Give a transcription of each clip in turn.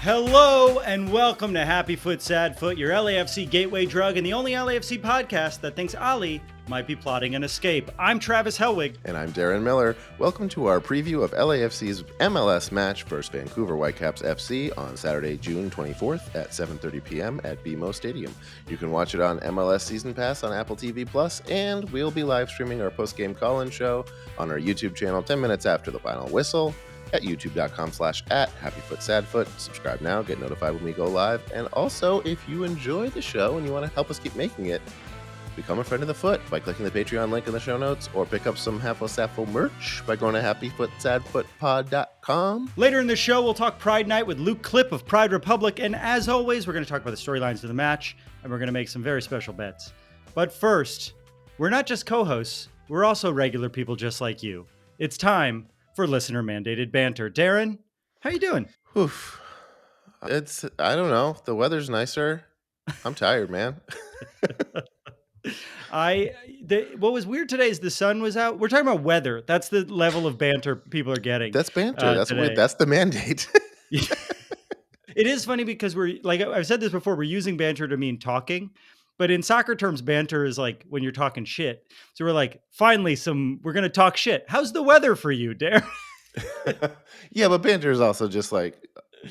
Hello and welcome to Happy Foot, Sad Foot, your LAFC gateway drug and the only LAFC podcast that thinks Ali might be plotting an escape. I'm Travis Helwig. And I'm Darren Miller. Welcome to our preview of LAFC's MLS match versus Vancouver Whitecaps FC on Saturday, June 24th at 7:30 p.m. at BMO Stadium. You can watch it on MLS Season Pass on Apple TV Plus, and we'll be live streaming our post-game call-in show on our YouTube channel 10 minutes after the final whistle at youtube.com/@happyfootsadfoot. Subscribe now, get notified when we go live. And also, if you enjoy the show and you want to help us keep making it, become a friend of the foot by clicking the Patreon link in the show notes, or pick up some Half Sappho merch by going to happyfootsadfootpod.com. Later in the show, we'll talk Pride Night with Luke Klipp of Pride Republic. And as always, we're going to talk about the storylines of the match, and we're going to make some very special bets. But first, we're not just co-hosts, we're also regular people just like you. It's time for listener-mandated banter. Darren, how you doing? Oof. I don't know. The weather's nicer. I'm tired, man. What was weird today is the sun was out. We're talking about weather. That's the level of banter people are getting. That's banter. That's the mandate. It is funny because we're, like I've said this before, we're using banter to mean talking. But in soccer terms, banter is like when you're talking shit. So we're like, finally, we're going to talk shit. How's the weather for you, Darren? Yeah, but banter is also just like,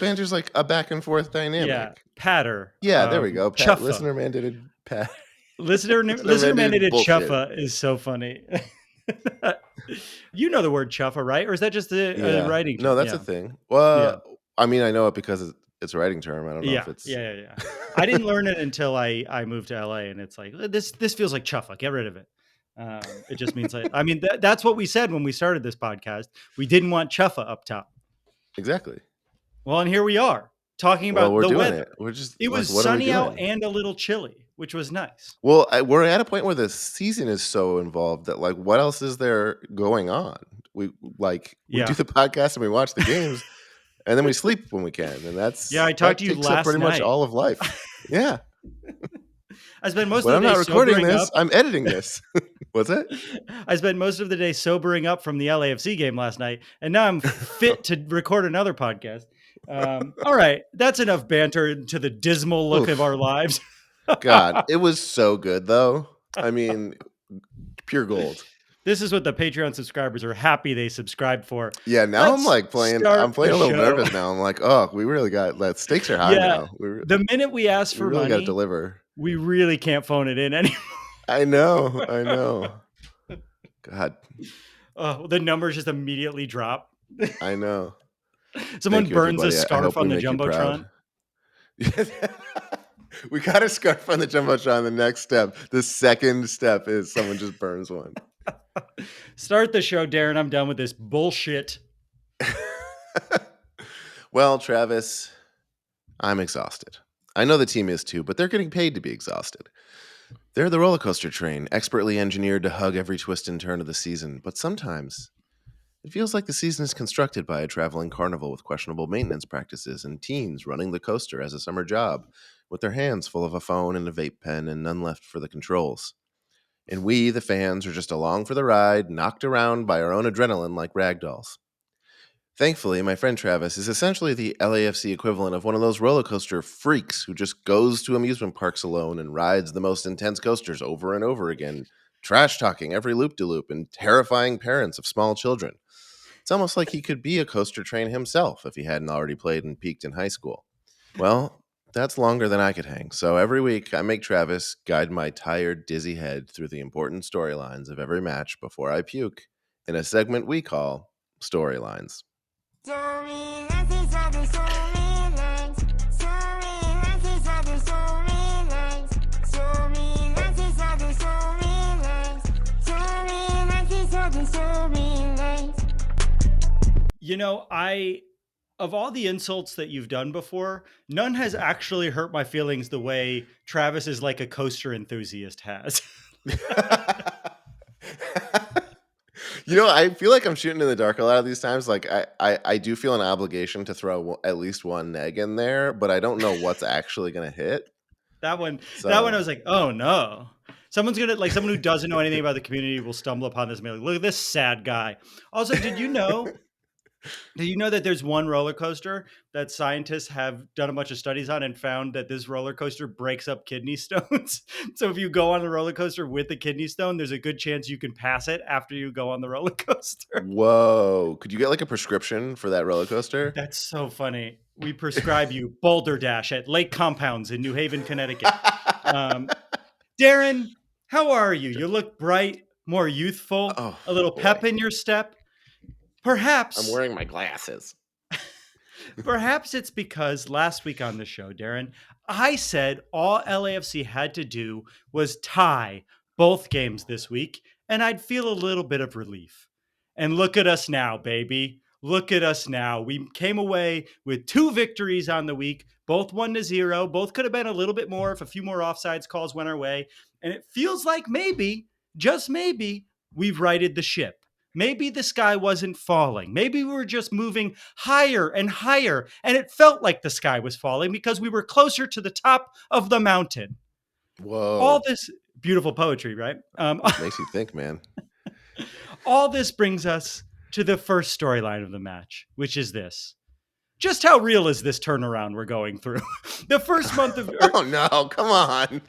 banter's like a back and forth dynamic. Yeah, patter. Yeah, there we go. Listener mandated pat. Listener mandated chuffa is so funny. You know the word chuffa, right? Or is that just a writing term? No, that's a thing. Well, I mean, I know it because it's a writing term. I don't know if it's... Yeah. I didn't learn it until I moved to LA, and it's like, this feels like chuffa. Get rid of it. It just means like, I mean, that's what we said when we started this podcast. We didn't want chuffa up top. Exactly. Well, and here we are talking about the weather. It was sunny out and a little chilly, which was nice. Well, we're at a point where the season is so involved that, like, what else is there going on? We do the podcast and we watch the games. And then we sleep when we can, and I talked to you last night. Pretty much all of life. Yeah. I spent most of the day. I'm not recording this. I'm editing this. What's it? I spent most of the day sobering up from the LAFC game last night, and now I'm fit to record another podcast. All right, that's enough banter into the dismal look of our lives. God, it was so good, though. I mean, pure gold. This is what the Patreon subscribers are happy they subscribed for. Yeah, now I'm playing a little nervous now. I'm like, oh, we really got that. Stakes are high now. The minute we ask for money, got to deliver. We really can't phone it in anymore. I know. God. Oh, the numbers just immediately drop. I know. Someone burns a scarf on the Jumbotron. We got a scarf on the Jumbotron. The next step, the second step is someone just burns one. Start the show, Darren. I'm done with this bullshit. Well, Travis, I'm exhausted. I know the team is too, but they're getting paid to be exhausted. They're the roller coaster train, expertly engineered to hug every twist and turn of the season. But sometimes it feels like the season is constructed by a traveling carnival with questionable maintenance practices and teens running the coaster as a summer job, with their hands full of a phone and a vape pen and none left for the controls. And we, the fans, are just along for the ride, knocked around by our own adrenaline like ragdolls. Thankfully, my friend Travis is essentially the LAFC equivalent of one of those roller coaster freaks who just goes to amusement parks alone and rides the most intense coasters over and over again, trash-talking every loop-de-loop and terrifying parents of small children. It's almost like he could be a coaster train himself if he hadn't already played and peaked in high school. Well, that's longer than I could hang. So every week, I make Travis guide my tired, dizzy head through the important storylines of every match before I puke in a segment we call Storylines. You know, of all the insults that you've done before, none has actually hurt my feelings the way Travis is like a coaster enthusiast has. You know, I feel like I'm shooting in the dark a lot of these times. Like I do feel an obligation to throw at least one neg in there, but I don't know what's actually going to hit. That one I was like, oh no. Someone who doesn't know anything about the community will stumble upon this and be like, look at this sad guy. Also, did you know Do you know that there's one roller coaster that scientists have done a bunch of studies on and found that this roller coaster breaks up kidney stones? So if you go on the roller coaster with a kidney stone, there's a good chance you can pass it after you go on the roller coaster. Whoa. Could you get like a prescription for that roller coaster? That's so funny. We prescribe you Boulder Dash at Lake Compounds in New Haven, Connecticut. Um, Darren, how are you? You look bright, more youthful, Oh a little pep boy. in your step. I'm Perhaps wearing my glasses. Perhaps it's because last week on the show, Darren, I said all LAFC had to do was tie both games this week, and I'd feel a little bit of relief. And look at us now, baby. Look at us now. We came away with 2 victories on the week, both 1-0. Both could have been a little bit more if a few more offsides calls went our way. And it feels like maybe, just maybe, we've righted the ship. Maybe the sky wasn't falling. Maybe we were just moving higher and higher, and it felt like the sky was falling because we were closer to the top of the mountain. All Whoa. this beautiful poetry, right? Makes you think, man. All this brings us to the first storyline of the match, which is this. Just how real is this turnaround we're going through? The first month of Oh no, come on.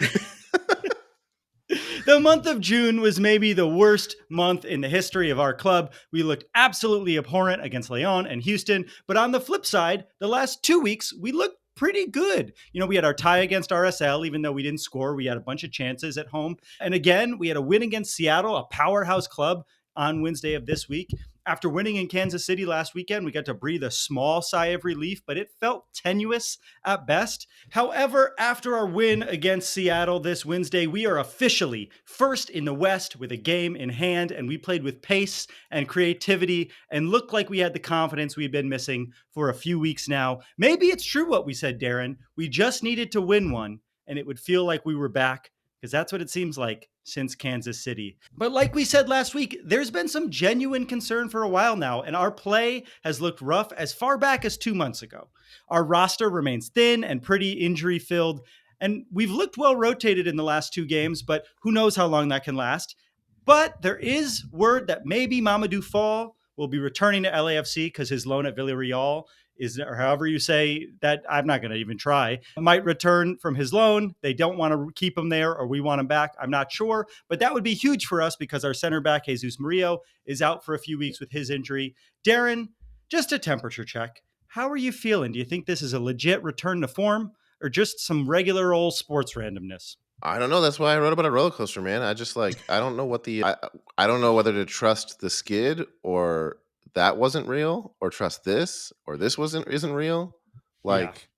The month of June was maybe the worst month in the history of our club. We looked absolutely abhorrent against Leon and Houston. But on the flip side, the last 2 weeks, we looked pretty good. You know, we had our tie against RSL, even though we didn't score. We had a bunch of chances at home. And again, we had a win against Seattle, a powerhouse club, on Wednesday of this week. After winning in Kansas City last weekend, we got to breathe a small sigh of relief, but it felt tenuous at best. However, after our win against Seattle this Wednesday, we are officially first in the West with a game in hand, and we played with pace and creativity and looked like we had the confidence we've been missing for a few weeks now. Maybe it's true what we said, Darren. We just needed to win one, and it would feel like we were back, because that's what it seems like since Kansas City. But like we said last week, there's been some genuine concern for a while now, and our play has looked rough as far back as 2 months ago. Our roster remains thin and pretty injury filled, and we've looked well rotated in the last 2 games, but who knows how long that can last. But there is word that maybe Mamadou Fall will be returning to LAFC because his loan at Villarreal is, or however you say that, I'm not going to even try, might return from his loan. They don't want to keep him there, or we want him back. I'm not sure, but that would be huge for us because our center back, Jesus Murillo, is out for a few weeks with his injury. Darren, just a temperature check. How are you feeling? Do you think this is a legit return to form or just some regular old sports randomness? I don't know. That's why I wrote about a roller coaster, man. I just like I don't know what the I don't know whether to trust the skid or that wasn't real, or trust this or this wasn't isn't real. Yeah. Like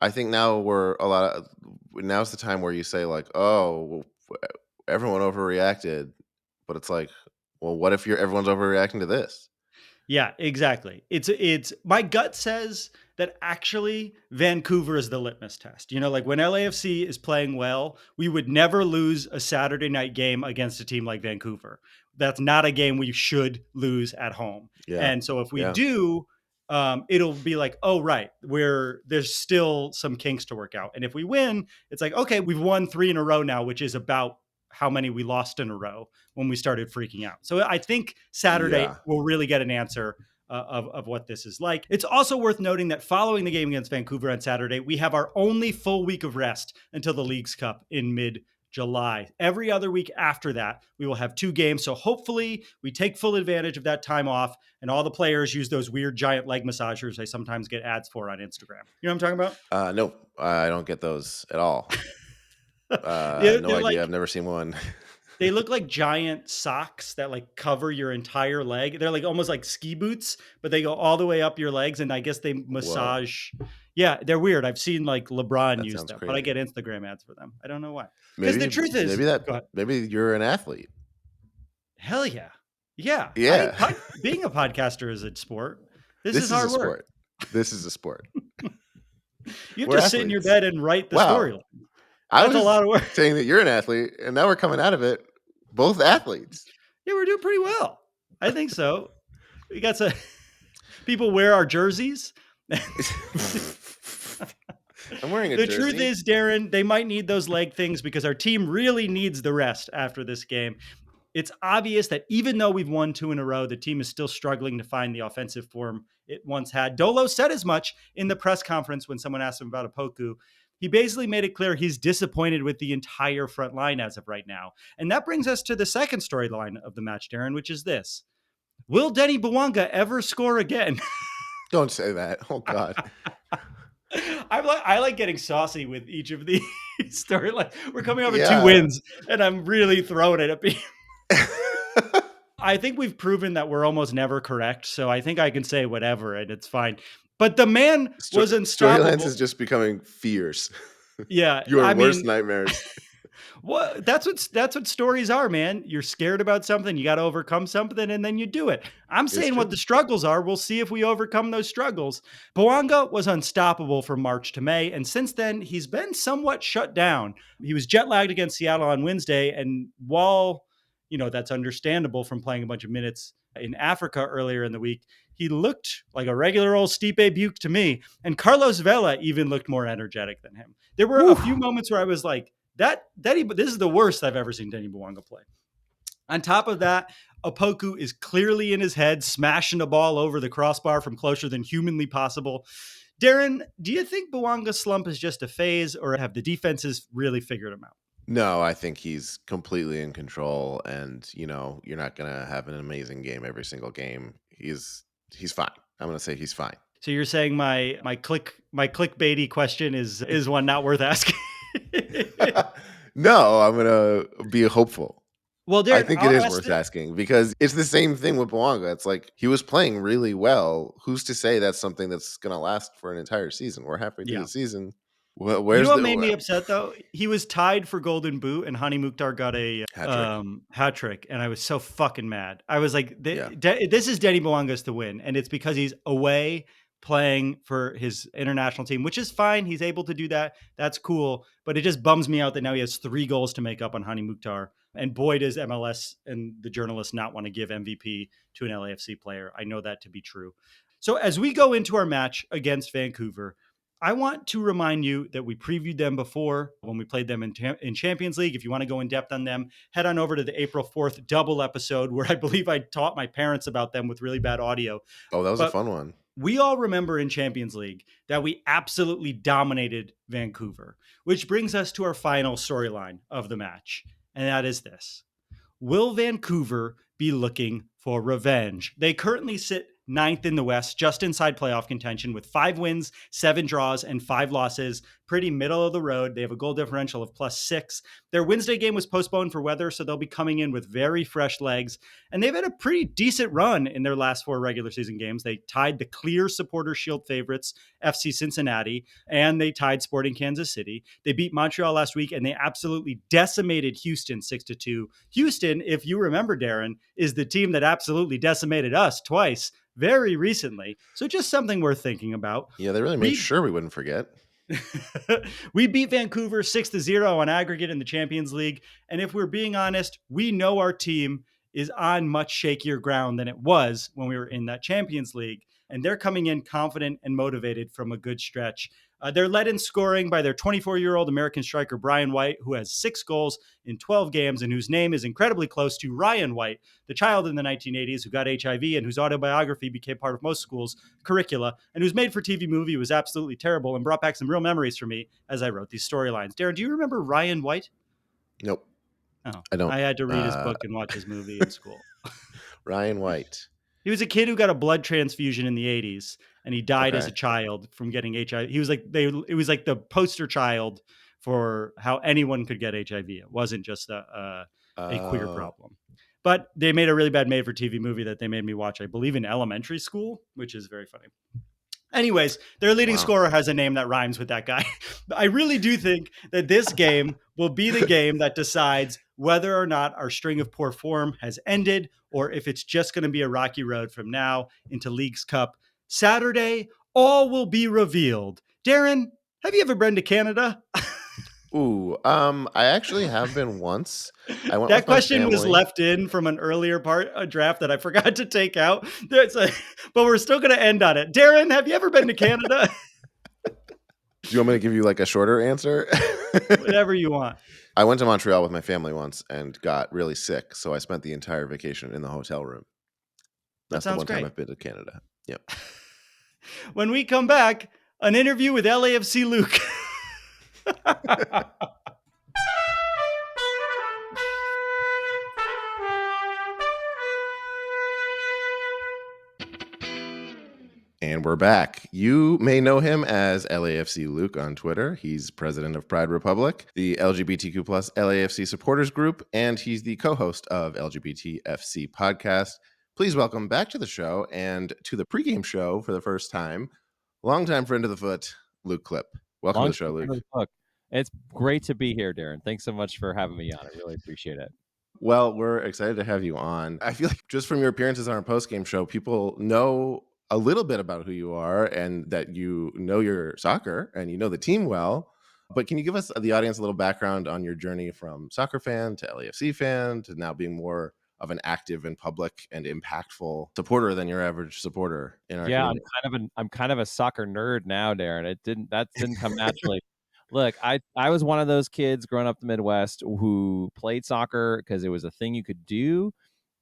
I think now we're a lot of now's the time where you say like, oh, well, everyone overreacted, but it's like, well, what if everyone's overreacting to this? Yeah, exactly. It's my gut says that actually Vancouver is the litmus test. You know, like when LAFC is playing well, we would never lose a Saturday night game against a team like Vancouver. That's not a game we should lose at home. Yeah, And so if we yeah, do, it'll be like, oh right, there's still some kinks to work out. And if we win, it's like, okay, we've won 3 in a row now, which is about how many we lost in a row when we started freaking out. So I think Saturday yeah. we'll really get an answer of what this is like. It's also worth noting that following the game against Vancouver on Saturday, we have our only full week of rest until the Leagues Cup in mid-July. Every other week after that, we will have 2 games. So hopefully we take full advantage of that time off, and all the players use those weird giant leg massagers I sometimes get ads for on Instagram. You know what I'm talking about? No, I don't get those at all. No They're idea. like I've never seen one. They look like giant socks that like cover your entire leg. They're like almost like ski boots, but they go all the way up your legs. And I guess they Whoa, massage. Yeah, they're weird. I've seen like LeBron that use sounds them, but I crazy. get Instagram ads for them. I don't know why. Because the Maybe, truth is, maybe that, go ahead. maybe you're an athlete. Hell yeah. Yeah. Yeah, Being a podcaster is a sport. This is this is a hard work. sport. This is a sport. You have We're to sit in your athletes. bed and write the Wow. storyline. I That's a was lot of work. saying that you're an athlete, and now we're coming out of it both athletes. Yeah, we're doing pretty well. I think so. We got some people wear our jerseys. I'm wearing a The jersey. truth is, Darren, they might need those leg things because our team really needs the rest after this game. It's obvious that even though we've won 2 in a row, the team is still struggling to find the offensive form it once had. Dolo said as much in the press conference when someone asked him about Opoku. He basically made it clear he's disappointed with the entire front line as of right now. And that brings us to the second storyline of the match, Darren, which is this. Will Denny Bwanga ever score again? Don't say that. Oh God. I like getting saucy with each of these storylines. We're coming off of 2 Yeah. wins, and I'm really throwing it at people. I think we've proven that we're almost never correct, so I think I can say whatever, and it's fine. But the man was unstoppable. Storylines is just becoming fierce. Yeah, Your I worst mean, nightmares. well, that's what stories are, man. You're scared about something, you got to overcome something, and then you do it. I'm saying what the struggles are. We'll see if we overcome those struggles. Bwanga was unstoppable from March to May, and since then, he's been somewhat shut down. He was jet lagged against Seattle on Wednesday, and while that's understandable from playing a bunch of minutes in Africa earlier in the week, he looked like a regular old Stipe Buke to me. And Carlos Vela even looked more energetic than him. There were a few moments where I was like, this is the worst I've ever seen Denny Bwanga play. On top of that, Opoku is clearly in his head, smashing the ball over the crossbar from closer than humanly possible. Darren, do you think Bwanga's slump is just a phase, or have the defenses really figured him out? No, I think he's completely in control, and you're not gonna have an amazing game every single game. He's fine. I'm gonna say he's fine. So you're saying my clickbaity question is one not worth asking? No, I'm gonna be hopeful. Well, Darren, I think it is worth asking because it's the same thing with Bwanga. It's like he was playing really well. Who's to say that's something that's gonna last for an entire season? We're halfway through the season. Where's what made me upset though? He was tied for Golden Boot, and Hani Mukhtar got a hat trick, and I was so fucking mad. I was like, "This is Denny Bwanga's to win," and it's because he's away playing for his international team, which is fine. He's able to do that. That's cool, but it just bums me out that now he has 3 goals to make up on Hani Mukhtar. And boy, does MLS and the journalists not want to give MVP to an LAFC player. I know that to be true. So as we go into our match against Vancouver, I want to remind you that we previewed them before when we played them in Champions League. If you want to go in depth on them, head on over to the April 4th double episode where I believe I taught my parents about them with really bad audio. Oh, that was a fun one. We all remember in Champions League that we absolutely dominated Vancouver, which brings us to our final storyline of the match. And that is this. Will Vancouver be looking for revenge? They currently sit 9th in the West, just inside playoff contention with 5 wins, 7 draws, and 5 losses. Pretty middle of the road. They have a goal differential of +6. Their Wednesday game was postponed for weather, so they'll be coming in with very fresh legs. And they've had a pretty decent run in their last 4 regular season games. They tied the clear Supporters Shield favorites, FC Cincinnati, and they tied Sporting Kansas City. They beat Montreal last week, and they absolutely decimated Houston 6-2. Houston, if you remember, Darren, is the team that absolutely decimated us twice very recently. So just something worth thinking about. Yeah, they really made sure we wouldn't forget. We beat Vancouver 6-0 on aggregate in the Champions League. And if we're being honest, we know our team is on much shakier ground than it was when we were in that Champions League. And they're coming in confident and motivated from a good stretch. They're led in scoring by their 24-year-old American striker, Brian White, who has 6 goals in 12 games and whose name is incredibly close to Ryan White, the child in the 1980s who got HIV and whose autobiography became part of most schools' curricula and whose made-for-TV movie was absolutely terrible and brought back some real memories for me as I wrote these storylines. Darren, do you remember Ryan White? Nope. Oh, I don't. I had to read his book and watch his movie in school. Ryan White. He was a kid who got a blood transfusion in the 80s, and he died as a child from getting HIV. He was like it was like the poster child for how anyone could get HIV. It wasn't just a queer problem. But they made a really bad made-for-TV movie that they made me watch, I believe, in elementary school, which is very funny. Anyways, their leading scorer has a name that rhymes with that guy. I really do think that this game will be the game that decides whether or not our string of poor form has ended or if it's just going to be a rocky road from now into Leagues Cup. Saturday, all will be revealed. Darren, have you ever been to Canada? Ooh, I actually have been once. I went that with my question was family. left in from an earlier draft that I forgot to take out. But we're still going to end on it. Darren, have you ever been to Canada? you want me to give you like a shorter answer? Whatever you want. I went to Montreal with my family once and got really sick, so I spent the entire vacation in the hotel room. That's the one time I've been to Canada. Yep. When we come back, an interview with LAFC Luke. And we're back. You may know him as LAFC Luke on Twitter. He's president of Pride Republic, the LGBTQ plus LAFC supporters group, and he's the co-host of LGBTFC podcast. Please welcome back to the show and to the pregame show for the first time, longtime friend of the foot, Luke Klipp. Welcome to the show, Luke. It's great to be here, Darren. Thanks so much for having me on. I really appreciate it. Well, we're excited to have you on. I feel like just from your appearances on our postgame show, people know a little bit about who you are and that you know your soccer and you know the team well. But can you give us, the audience, a little background on your journey from soccer fan to LAFC fan to now being more of an active and public and impactful supporter than your average supporter in our community? I'm kind of a soccer nerd now, Darren. That didn't come naturally. Look, I was one of those kids growing up in the Midwest who played soccer because it was a thing you could do,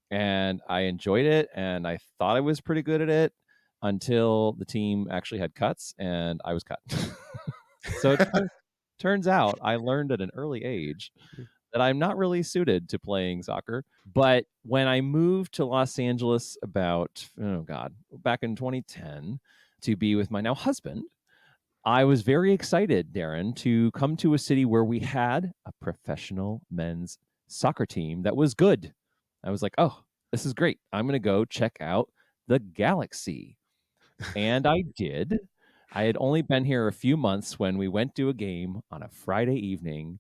and I enjoyed it, and I thought I was pretty good at it until the team actually had cuts, and I was cut. So it turns out I learned at an early age that I'm not really suited to playing soccer. But when I moved to Los Angeles back in 2010 to be with my now husband, I was very excited, Darren, to come to a city where we had a professional men's soccer team that was good. I was like, oh, this is great. I'm going to go check out the Galaxy. And I did. I had only been here a few months when we went to a game on a Friday evening.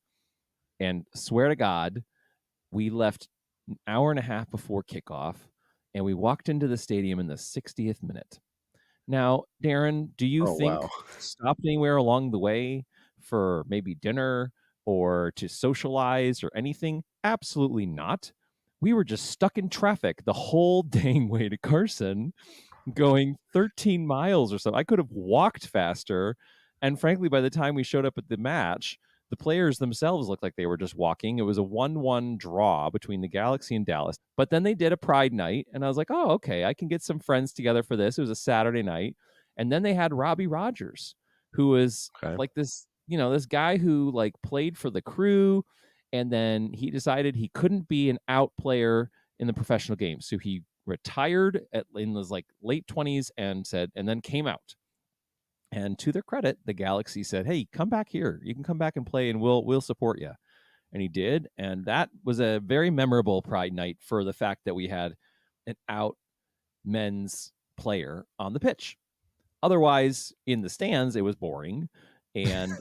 And swear to God, we left an hour and a half before kickoff, and we walked into the stadium in the 60th minute. Now, Darren, do you think wow. stopped anywhere along the way for maybe dinner or to socialize or anything? Absolutely not. We were just stuck in traffic the whole dang way to Carson, going 13 miles or so. I could have walked faster. And frankly, by the time we showed up at the match, the players themselves looked like they were just walking. It was a 1-1 draw between the Galaxy and Dallas. But then they did a Pride night, and I was like, oh, okay, I can get some friends together for this. It was a Saturday night. And then they had Robbie Rogers, who was like this, this guy who like played for the Crew, and then he decided he couldn't be an out player in the professional game. So he retired in his like late 20s and then came out. And to their credit, the Galaxy said, hey, come back here. You can come back and play and we'll support you. And he did. And that was a very memorable Pride night for the fact that we had an out men's player on the pitch. Otherwise, in the stands, it was boring and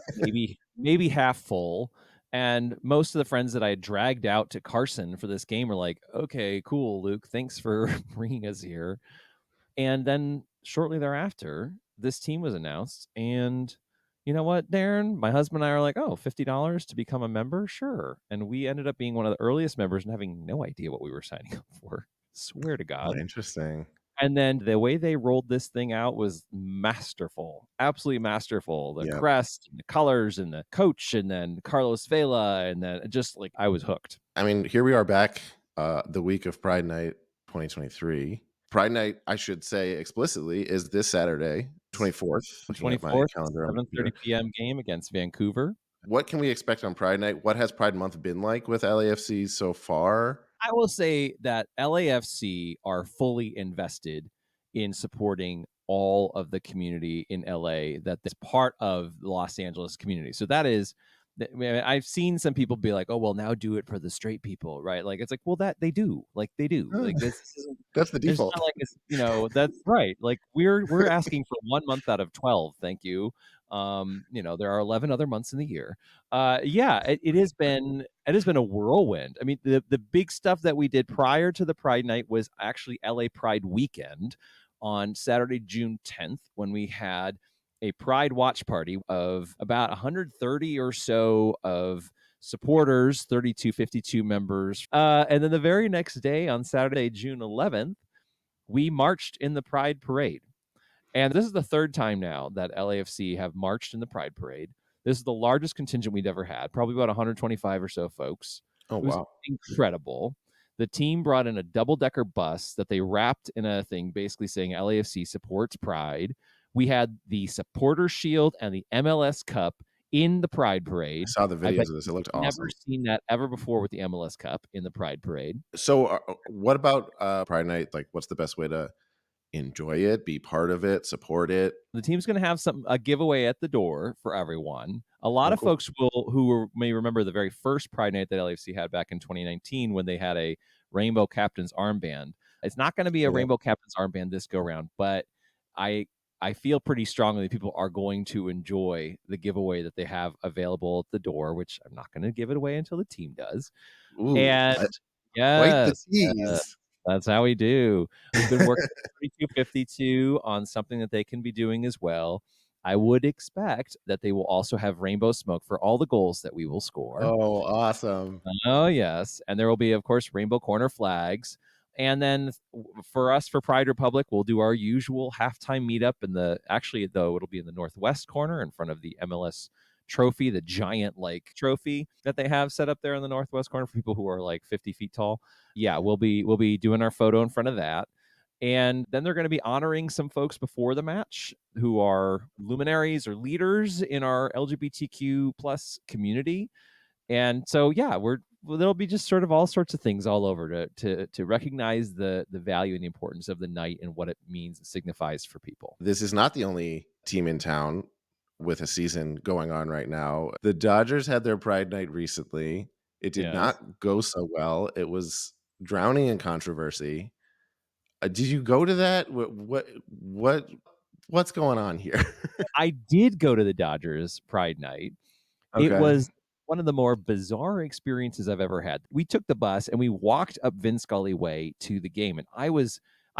maybe half full. And most of the friends that I had dragged out to Carson for this game were like, okay, cool, Luke, thanks for bringing us here. And then shortly thereafter, this team was announced. And you know what, Darren? My husband and I are like, oh, $50 to become a member? Sure. And we ended up being one of the earliest members and having no idea what we were signing up for. Swear to God. Oh, interesting. And then the way they rolled this thing out was masterful, absolutely masterful. The crest, and the colors, and the coach, and then Carlos Vela, and then just like I was hooked. I mean, here we are back the week of Pride Night 2023. Pride Night, I should say explicitly, is this Saturday, 24th. 24th, 7:30 p.m. game against Vancouver. What can we expect on Pride Night? What has Pride Month been like with LAFC so far? I will say that LAFC are fully invested in supporting all of the community in LA that is part of the Los Angeles community. So that is, I mean, I've seen some people be like, oh, well, now do it for the straight people, right? Like, it's like, well, that they do. Like, they do. Like, this isn't, that's the default. It's not like it's, that's right. Like, we're asking for 1 month out of 12. Thank you. There are 11 other months in the year. It has been a whirlwind. I mean, the big stuff that we did prior to the Pride night was actually LA Pride weekend on Saturday, June 10th, when we had a Pride watch party of about 130 or so of supporters, 3252 members. And then the very next day on Saturday, June 11th, we marched in the Pride parade. And this is the third time now that LAFC have marched in the Pride Parade. This is the largest contingent we'd ever had, probably about 125 or so folks. Oh, It was wow. incredible. The team brought in a double-decker bus that they wrapped in a thing basically saying LAFC supports Pride. We had the supporter shield and the MLS Cup in the Pride I Parade. saw the I bet videos of this. It you've looked never awesome. seen that ever before with the MLS Cup in the Pride Parade. So, what about Pride Night? Like, what's the best way to enjoy it, be part of it, support it? The team's going to have a giveaway at the door for everyone. A lot Oh, of cool. folks may remember the very first Pride Night that LAFC had back in 2019 when they had a Rainbow Captain's armband. It's not going to be a Yeah. Rainbow Captain's armband this go round, but I I feel pretty strongly that people are going to enjoy the giveaway that they have available at the door, which I'm not going to give it away until the team does. Ooh, And quite the yes, tease. that's how we do. We've been working with 3252 on something that they can be doing as well. I would expect that they will also have rainbow smoke for all the goals that we will score. Oh, awesome. Oh, yes. And there will be, of course, rainbow corner flags. And then for us, for Pride Republic, we'll do our usual halftime meetup actually, though, it'll be in the northwest corner in front of the MLS trophy, the giant trophy that they have set up there in the northwest corner for people who are like 50 feet tall. Yeah, we'll be doing our photo in front of that. And then they're going to be honoring some folks before the match who are luminaries or leaders in our LGBTQ plus community. And so, yeah, there'll be just sort of all sorts of things all over to recognize the value and the importance of the night and what it means and signifies for people. This is not the only team in town with a season going on right now. The Dodgers had their Pride Night recently. It did Yes. not go so well. It was drowning in controversy. Did you go to that? What's going on here? I did go to the Dodgers Pride Night. It Okay. was one of the more bizarre experiences I've ever had. We took the bus and we walked up Vin Scully Way to the game, and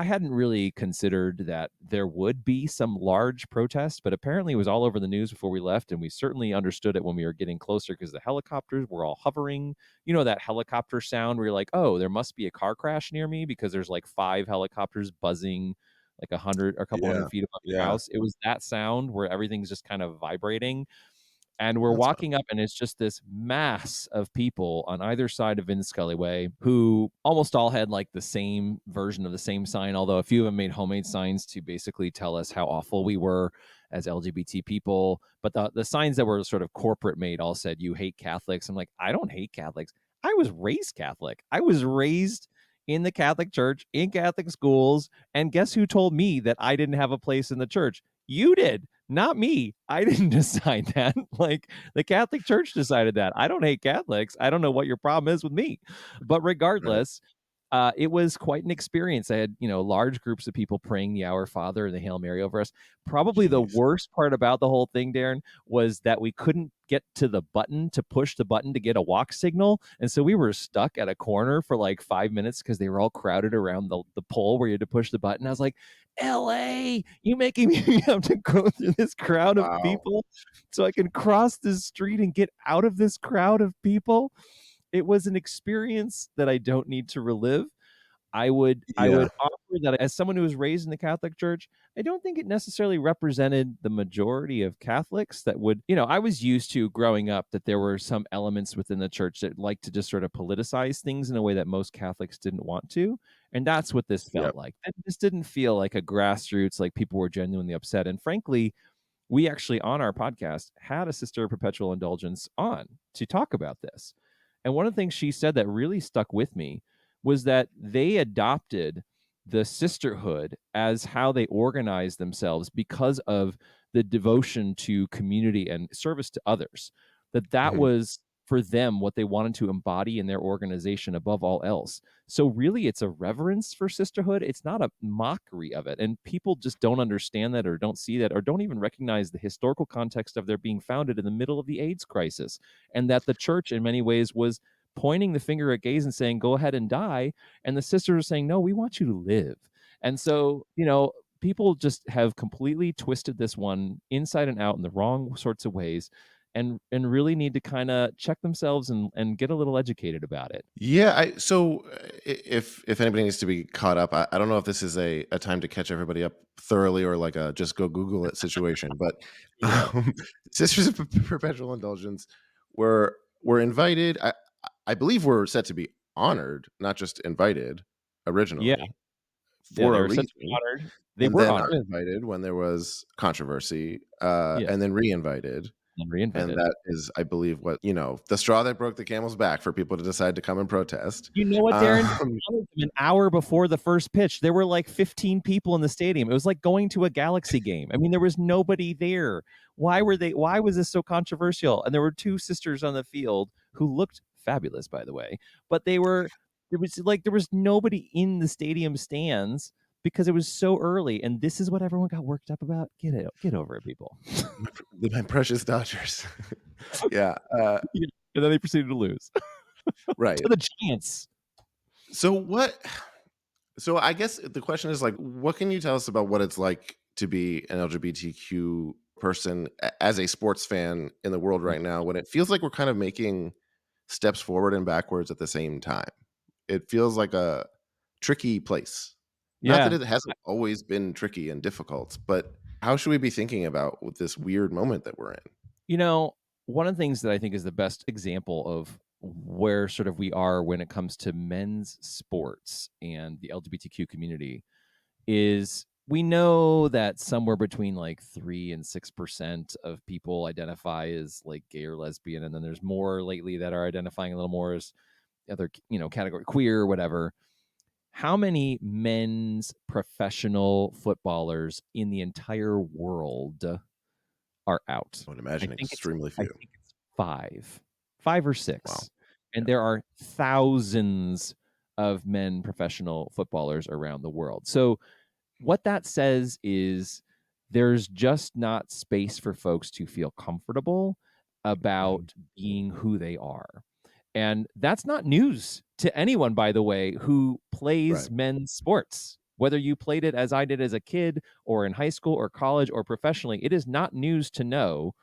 I hadn't really considered that there would be some large protest, but apparently it was all over the news before we left, and we certainly understood it when we were getting closer because the helicopters were all hovering. You know that helicopter sound where you're like, "Oh, there must be a car crash near me," because there's like 5 helicopters buzzing like 100 or a couple Yeah. hundred feet above your Yeah. house. It was that sound where everything's just kind of vibrating, and we're That's fun. walking up, and it's just this mass of people on either side of Vin Scully Way who almost all had like the same version of the same sign, although a few of them made homemade signs to basically tell us how awful we were as LGBT people. But the signs that were sort of corporate made all said, "You hate Catholics." I'm like, I don't hate Catholics. I was raised Catholic. I was raised in the Catholic Church, in Catholic schools. And guess who told me that I didn't have a place in the church? You did, not me. I didn't decide that. Like, the Catholic Church decided that. I don't hate Catholics. I don't know what your problem is with me. But Right. regardless, it was quite an experience. I had, large groups of people praying the Our Father and the Hail Mary over us. Probably the Jeez. worst part about the whole thing, Darren, was that we couldn't get to the button to push the button to get a walk signal. And so we were stuck at a corner for like 5 minutes because they were all crowded around the pole where you had to push the button. I was like, LA, you making me have to go through this crowd of Wow. people so I can cross this street and get out of this crowd of people. It was an experience that I don't need to relive. I would Yeah. offer that as someone who was raised in the Catholic Church, I don't think it necessarily represented the majority of Catholics that would, I was used to growing up that there were some elements within the church that like to just sort of politicize things in a way that most Catholics didn't want to. And that's what this Yep. felt like. This didn't feel like a grassroots, like people were genuinely upset. And frankly, we actually on our podcast had a sister of perpetual indulgence on to talk about this. And one of the things she said that really stuck with me was that they adopted the sisterhood as how they organize themselves because of the devotion to community and service to others. That Mhm. was for them what they wanted to embody in their organization above all else. So really it's a reverence for sisterhood. It's not a mockery of it. And people just don't understand that or don't see that or don't even recognize the historical context of their being founded in the middle of the AIDS crisis, and that the church in many ways was pointing the finger at gays and saying, go ahead and die. And the sisters are saying, no, we want you to live. And so, people just have completely twisted this one inside and out in the wrong sorts of ways. and really need to kind of check themselves and get a little educated about it. Yeah, if anybody needs to be caught up, I don't know if this is a time to catch everybody up thoroughly or like a just go Google it situation, but Yeah. Sisters of Perpetual Indulgence were invited. I believe we're set to be honored, not just invited Yeah. originally Yeah. for They a were set to be reason, honored. They and were then honored. uninvited when there was controversy, Yeah. and then re-invited. And And reinvited. that is, I believe, what the straw that broke the camel's back for people to decide to come and protest. You know what, Darren? They Um, honored them an hour before the first pitch. There were like 15 people in the stadium. It was like going to a Galaxy game. I mean, there was nobody there. Why was this so controversial? And there were two sisters on the field who looked fabulous, by the way. But there was nobody in the stadium stands because it was so early. And this is what everyone got worked up about. Get over it, people. my precious Dodgers. Yeah, Yeah. And then they proceeded to lose right. to the Giants. So I guess the question is like, what can you tell us about what it's like to be an LGBTQ person as a sports fan in the world right now, when it feels like we're kind of making steps forward and backwards at the same time? It feels like a tricky place. Not that Yeah. it hasn't always been tricky and difficult, but how should we be thinking about with this weird moment that we're in? You know, one of the things that I think is the best example of where sort of we are when it comes to men's sports and the LGBTQ community is we know that somewhere between like 3 and 6% of people identify as like gay or lesbian, and then there's more lately that are identifying a little more as other, category queer or whatever. How many men's professional footballers in the entire world are out? I would imagine extremely I few. think it's 5 or Wow. 6. And there are thousands of men professional footballers around the world. So what that says is there's just not space for folks to feel comfortable about being who they are. And that's not news to anyone, by the way, who Right. plays men's sports. Whether you played it as I did as a kid or in high school or college or professionally, it is not news to know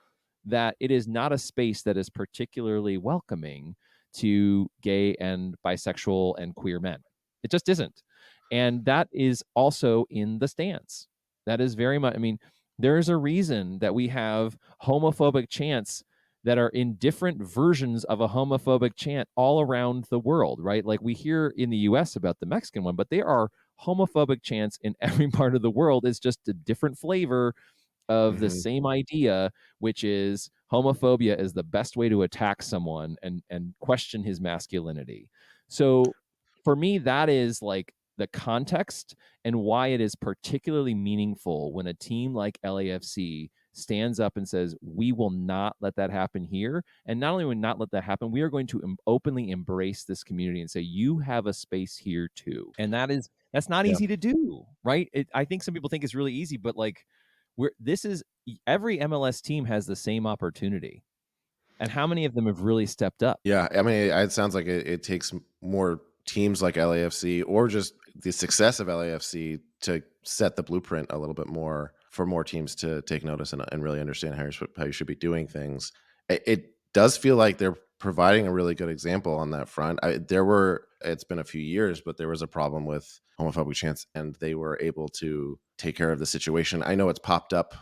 that it is not a space that is particularly welcoming to gay and bisexual and queer men. It just isn't. And that is also in the stands. That is very much, I mean, there's a reason that we have homophobic chants that are in different versions of a homophobic chant all around the world, right? Like we hear in the US about the Mexican one, but there are homophobic chants in every part of the world. It's just a different flavor of the Mhm. same idea, which is homophobia is the best way to attack someone and question his masculinity. So for me, that is like the context and why it is particularly meaningful when a team like LAFC stands up and says, we will not let that happen here. And not only will we not let that happen, we are going to openly embrace this community and say, you have a space here too. And that's not Yeah. easy to do, right? I think some people think it's really easy, but like every MLS team has the same opportunity. And how many of them have really stepped up? Yeah, I mean, it sounds like it takes more teams like LAFC or just the success of LAFC to set the blueprint a little bit more for more teams to take notice and really understand how you should be doing things. It does feel like they're providing a really good example on that front. It's been a few years, but there was a problem with homophobic chants, and they were able to take care of the situation. I know it's popped up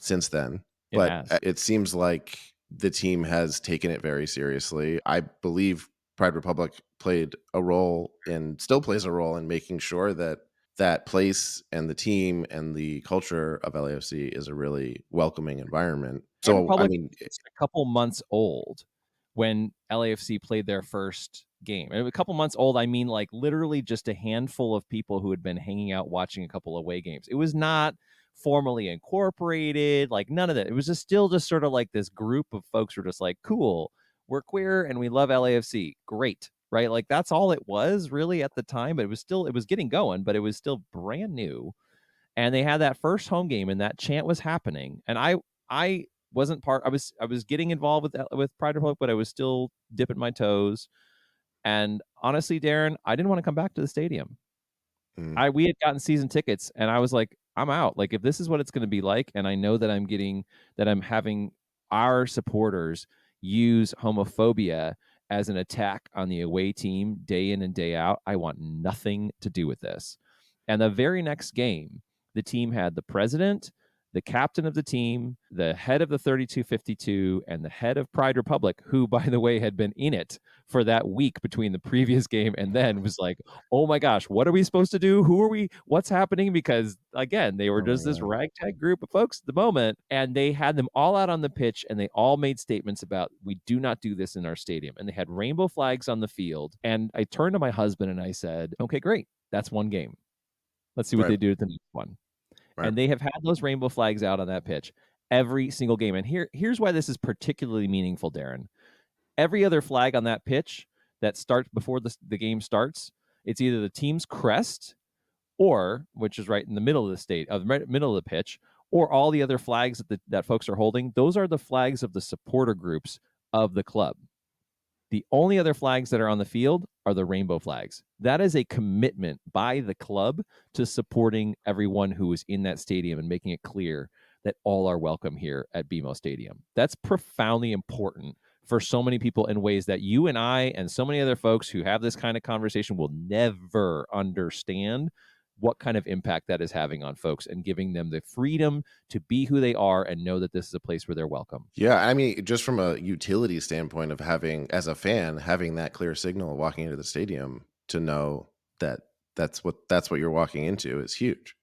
since then, It but has. it seems like the team has taken it very seriously. I believe Pride Republic played a role and still plays a role in making sure that that place and the team and the culture of LAFC is a really welcoming environment. Pride So, I Republic mean, was just a couple months old when LAFC played their first game. And a couple months old, I mean like literally just a handful of people who had been hanging out watching a couple away games. It was not formally incorporated, like none of that. It was just still just sort of like this group of folks who were just like, cool, we're queer and we love LAFC. Great. Right. Like that's all it was really at the time. But it was getting going, but it was still brand new. And they had that first home game and that chant was happening. And I wasn't part, I was getting involved with Pride Republic, but I was still dipping my toes. And honestly, Darren, I didn't want to come back to the stadium. mm, We had gotten season tickets and I was like, I'm out. Like if this is what it's going to be like, and I know that I'm having our supporters use homophobia as an attack on the away team day in and day out, I want nothing to do with this. And the very next game, the team had the president, the captain of the team, the head of the 3252, and the head of Pride Republic, who, by the way, had been in it for that week between the previous game and then was like, oh my gosh, what are we supposed to do? Who are we? What's happening? Because again, they were just this ragtag group of folks at the moment, and they had them all out on the pitch and they all made statements about, we do not do this in our stadium. And they had rainbow flags on the field. And I turned to my husband and I said, okay, great. That's one game. Let's see what they do at the next one. Right. And they have had those rainbow flags out on that pitch every single game. And here's why this is particularly meaningful, Darren. Every other flag on that pitch that starts before the game starts, it's either the team's crest, or, which is right in the middle of the middle of the pitch, or all the other flags that folks are holding. Those are the flags of the supporter groups of the club. The only other flags that are on the field are the rainbow flags. That is a commitment by the club to supporting everyone who is in that stadium and making it clear that all are welcome here at BMO Stadium. That's profoundly important for so many people in ways that you and I and so many other folks who have this kind of conversation will never understand what kind of impact that is having on folks and giving them the freedom to be who they are and know that this is a place where they're welcome. Yeah, I mean, just from a utility standpoint of having, as a fan, having that clear signal walking into the stadium to know that that's what you're walking into is huge.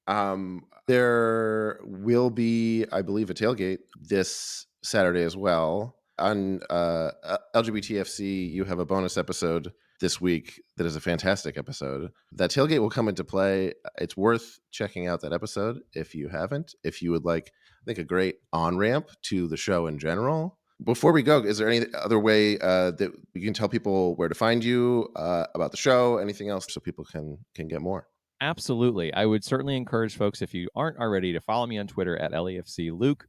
There will be, I believe, a tailgate this Saturday as well. On LGBTFC, you have a bonus episode this week that is a fantastic episode. That tailgate will come into play. It's worth checking out that episode if you haven't. If you would like, I think, a great on-ramp to the show in general. Before we go, is there any other way that you can tell people where to find you, about the show, anything else, so people can get more? Absolutely. I would certainly encourage folks, if you aren't already, to follow me on Twitter at LAFC Luke.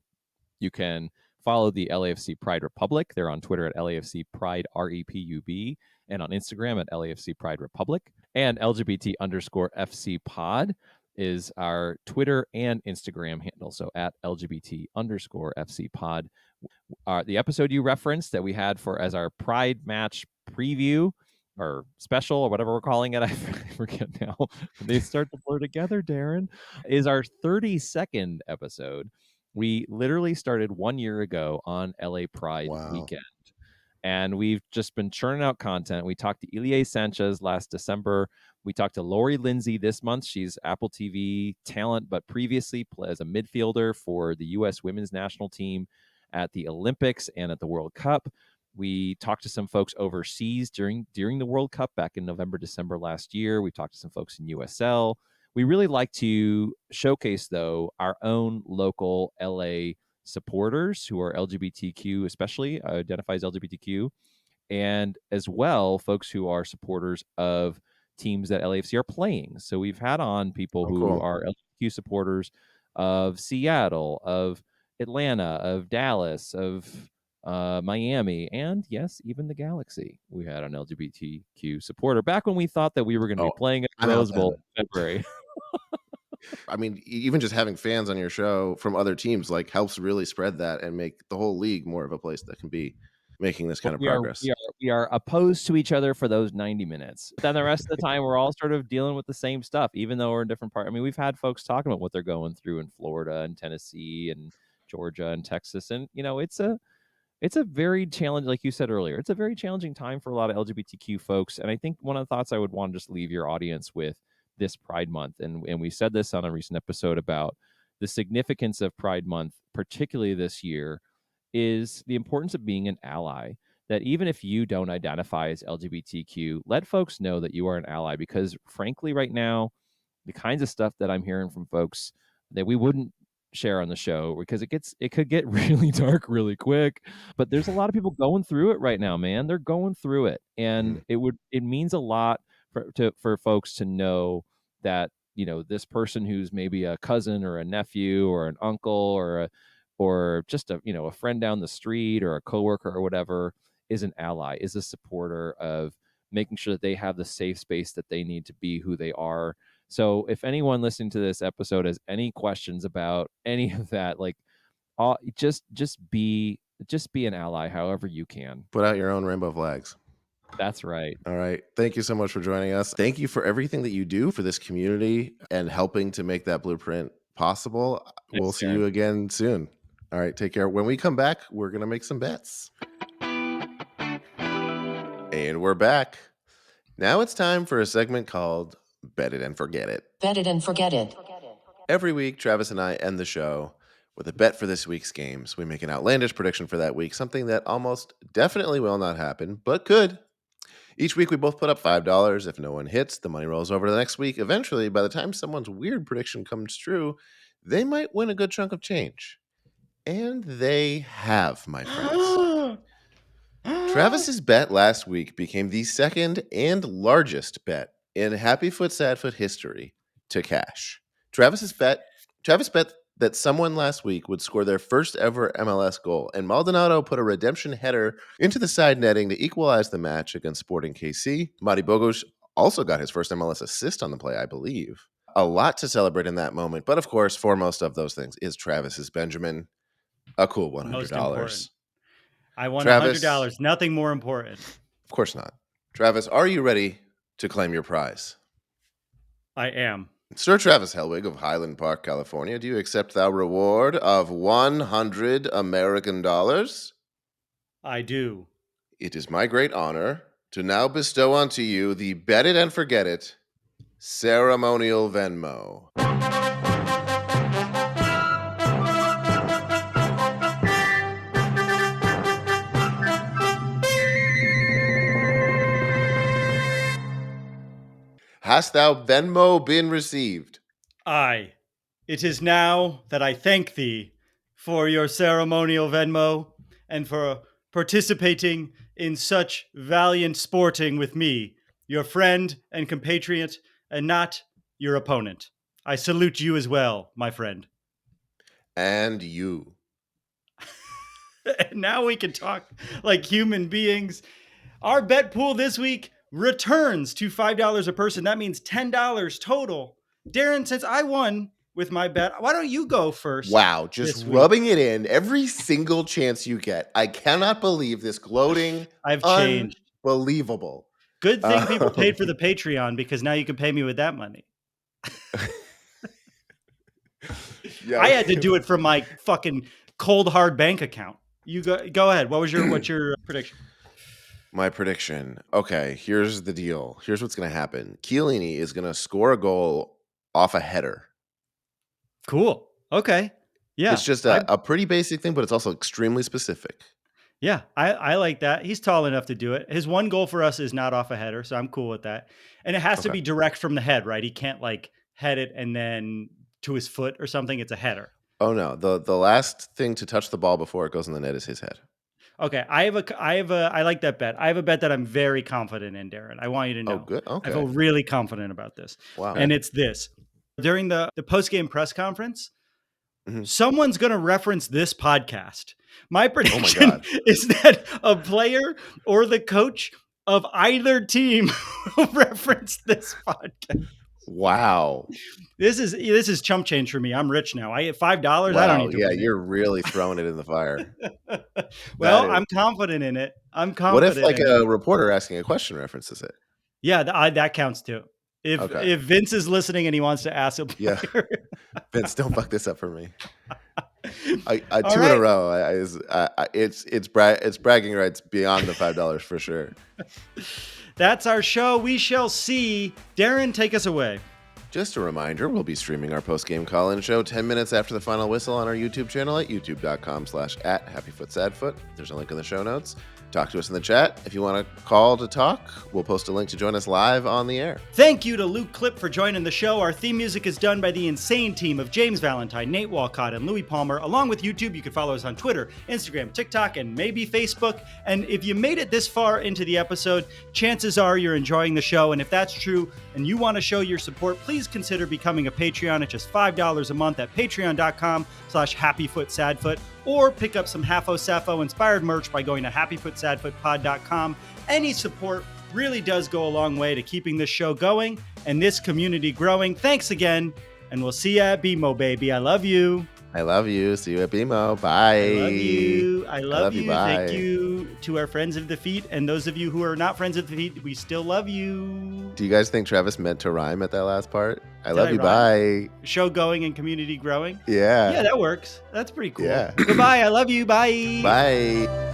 You can follow the LAFC Pride Republic. They're on Twitter at LAFC Pride REPUB and on Instagram at LAFC Pride Republic. And LGBT_FC Pod is our Twitter and Instagram handle. So at LGBT_FC Pod. The episode you referenced that we had as our Pride match preview or special or whatever we're calling it, I forget now. They start to blur together, Darren, is our 32nd episode. We literally started 1 year ago on LA Pride weekend. And we've just been churning out content. We talked to Ilie Sanchez last December. We talked to Lori Lindsay this month. She's Apple TV talent, but previously as a midfielder for the U.S. women's national team at the Olympics and at the World Cup. We talked to some folks overseas during the World Cup back in November, December last year. We talked to some folks in USL. We really like to showcase, though, our own local LA supporters who are LGBTQ, especially identifies LGBTQ, and as well folks who are supporters of teams that LAFC are playing. So we've had on people who are LGBTQ supporters of Seattle, of Atlanta, of Dallas, of Miami, and yes, even the Galaxy. We had an LGBTQ supporter back when we thought that we were going to be playing at the Rose Bowl in February. I mean, even just having fans on your show from other teams like helps really spread that and make the whole league more of a place that can be making this kind of progress. We are opposed to each other for those 90 minutes. Then the rest of the time, we're all sort of dealing with the same stuff, even though we're in different parts. I mean, we've had folks talking about what they're going through in Florida and Tennessee and Georgia and Texas. And, it's a very challenging, like you said earlier, it's a very challenging time for a lot of LGBTQ folks. And I think one of the thoughts I would want to just leave your audience with this Pride Month, and we said this on a recent episode about the significance of Pride Month, particularly this year, is the importance of being an ally. That even if you don't identify as LGBTQ, let folks know that you are an ally, because frankly, right now, the kinds of stuff that I'm hearing from folks that we wouldn't share on the show, because it could get really dark really quick, but there's a lot of people going through it right now, man. They're going through it, and it means a lot for folks to know that this person who's maybe a cousin or a nephew or an uncle or just a friend down the street or a coworker or whatever is an ally, is a supporter of making sure that they have the safe space that they need to be who they are. So if anyone listening to this episode has any questions about any of that, like just be just be an ally however you can. Put out your own rainbow flags. That's right. All right. Thank you so much for joining us. Thank you for everything that you do for this community and helping to make that blueprint possible. We'll see you again soon. All right. Take care. When we come back, we're going to make some bets. And we're back. Now it's time for a segment called Bet It and Forget It. Bet it and forget it. Every week, Travis and I end the show with a bet for this week's games. We make an outlandish prediction for that week, something that almost definitely will not happen, but could. Each week, we both put up $5. If no one hits, the money rolls over to the next week. Eventually, by the time someone's weird prediction comes true, they might win a good chunk of change. And they have, my friends. Travis's bet last week became the second and largest bet in Happy Foot Sad Foot history to cash. Travis bet that someone last week would score their first ever MLS goal, and Maldonado put a redemption header into the side netting to equalize the match against Sporting KC. Mari Bogusz also got his first MLS assist on the play, I believe. A lot to celebrate in that moment, but of course, foremost of those things is Travis's Benjamin, a cool $100. I won Travis, $100. Nothing more important. Of course not. Travis, are you ready to claim your prize? I am. Sir Travis Helwig of Highland Park, California, do you accept the reward of 100 American dollars? I do. It is my great honor to now bestow unto you the Bet It and Forget It ceremonial Venmo. Hast thou Venmo been received? Aye. It is now that I thank thee for your ceremonial Venmo and for participating in such valiant sporting with me, your friend and compatriot, and not your opponent. I salute you as well, my friend. And you. Now we can talk like human beings. Our bet pool this week returns to $5 a person. That means $10 total. Darren, since I won with my bet, why don't you go first? Wow, just rubbing it in every single chance you get. I cannot believe this gloating. I've changed. Unbelievable. Good thing people paid for the Patreon, because now you can pay me with that money. Yeah. I had to do it from my fucking cold hard bank account. You go ahead. What's your prediction? My prediction. Okay, here's the deal. Here's what's going to happen. Chiellini is going to score a goal off a header. Cool. Okay. Yeah. It's just a pretty basic thing, but it's also extremely specific. Yeah, I like that. He's tall enough to do it. His one goal for us is not off a header, so I'm cool with that. And it has to be direct from the head, right? He can't like head it and then to his foot or something. It's a header. Oh no, the last thing to touch the ball before it goes in the net is his head. Okay, I like that bet. I have a bet that I'm very confident in, Darren. I want you to know. Oh, good. Okay. I feel really confident about this. Wow. And it's this. During the post-game press conference, someone's going to reference this podcast. My prediction is that a player or the coach of either team will reference this podcast. Wow. This is chump change for me. I'm rich now. I get $5. Wow. I don't need to. Yeah, you're really throwing it in the fire. Well, I'm confident in it. What if like a reporter asking a question references it? Yeah, that counts too. If Vince is listening and he wants to ask a player. Yeah. Vince, don't fuck this up for me. I two in a row. It's bragging rights beyond the $5 for sure. That's our show. We shall see. Darren, take us away. Just a reminder, we'll be streaming our post-game call-in show 10 minutes after the final whistle on our YouTube channel at youtube.com/@HappyFootSadFoot. There's a link in the show notes. Talk to us in the chat. If you want to call to talk, we'll post a link to join us live on the air. Thank you to Luke Klipp for joining the show. Our theme music is done by the insane team of James Valentine, Nate Walcott, and Louis Palmer. Along with YouTube, you can follow us on Twitter, Instagram, TikTok, and maybe Facebook. And if you made it this far into the episode, chances are you're enjoying the show. And if that's true and you want to show your support, please consider becoming a Patreon at just $5 a month at patreon.com/HappyFootSadFoot. Or pick up some Half-O Sappho inspired merch by going to happyfootsadfootpod.com. Any support really does go a long way to keeping this show going and this community growing. Thanks again, and we'll see you at BMO, baby. I love you. I love you. See you at BMO. Bye. I love you. I love you. Bye. Thank you to our friends of the feet. And those of you who are not friends of the feet, we still love you. Do you guys think Travis meant to rhyme at that last part? I love you. rhyme? Bye. Show going and community growing. Yeah. Yeah, that works. That's pretty cool. Yeah. Goodbye. I love you. Bye. Bye.